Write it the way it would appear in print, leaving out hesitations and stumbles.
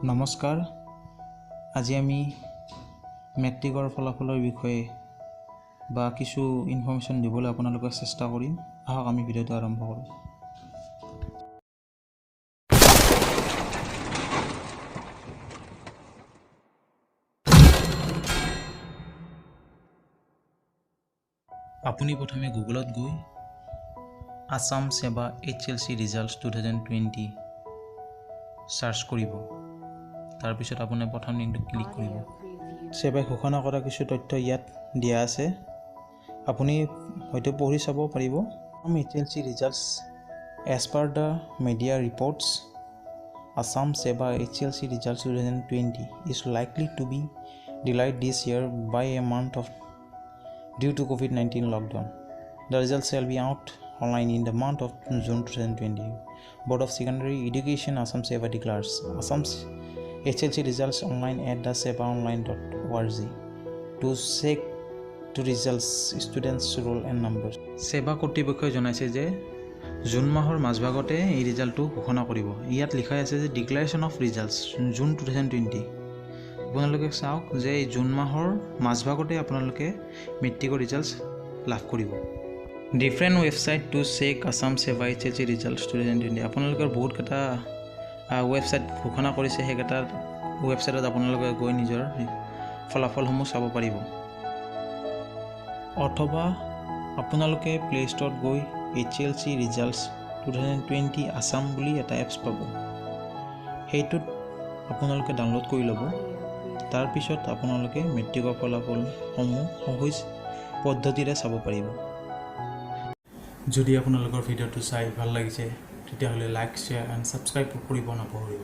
নমস্কাৰ। আজি আমি মেট্ৰিকৰ ফলাফলৰ বিষয়ে বা কিছু ইনফৰমেশ্যন দিবলৈ আপোনালোকক চেষ্টা কৰিম। আহক আমি ভিডিঅ'টো আৰম্ভ কৰোঁ। আপুনি প্ৰথমে গুগলত গৈ Assam Seva HLC results 2020 search কৰিব। তাৰপিছত আপুনি প্ৰথম লিংকটো ক্লিক কৰিব। সেৱাই ঘোষণা কৰা কিছু তথ্য ইয়াত দিয়া আছে, আপুনি হয়তো পঢ়ি চাব পাৰিব। HLC results as per the media reports, Assam Seva HLC results 2020 is likely to be delayed this year by a month due to COVID-19 lockdown. The results shall be out online in the month of June 2020. Board of Secondary Education Assam Seva declares Assam's HLC results online at the sevaonline.org to check to results students roll and numbers. সেৱা কৰ্তৃপক্ষই জনাইছে যে June মাহৰ মাজভাগতে এই ৰিজাল্টটো ঘোষণা কৰিব। ইয়াত লিখা আছে যে ডিক্লাৰেশ্যন অফ ৰিজাল্টছ জুন 2020। আপোনালোকে চাওক যে এই জুন মাহৰ মাজভাগতে আপোনালোকে মেট্ৰিকৰ ৰিজাল্টছ লাভ কৰিব। Different website to check Assam Seva HLC results 2020। আপোনালোকৰ বহুতকেইটা ৱেবছাইট ঘোষণা কৰিছে, সেইকেইটা ৱেবছাইটত আপোনালোকে গৈ নিজৰ ফলাফলসমূহ চাব পাৰিব। অথবা আপোনালোকে প্লে' ষ্টৰত গৈ HLC ৰিজাল্টছ 2020 আসাম বুলি এটা এপছ পাব। সেইটোত আপোনালোকে ডাউনলোড কৰি ল'ব। তাৰপিছত আপোনালোকে মেট্ৰিকৰ ফলাফলসমূহ সহজ পদ্ধতিৰে চাব পাৰিব। যদি আপোনালোকৰ ভিডিঅ'টো চাই ভাল লাগিছে তেতিয়াহ'লে লাইক, শ্বেয়াৰ এণ্ড ছাবস্ক্ৰাইব কৰিব নাপাহৰিব।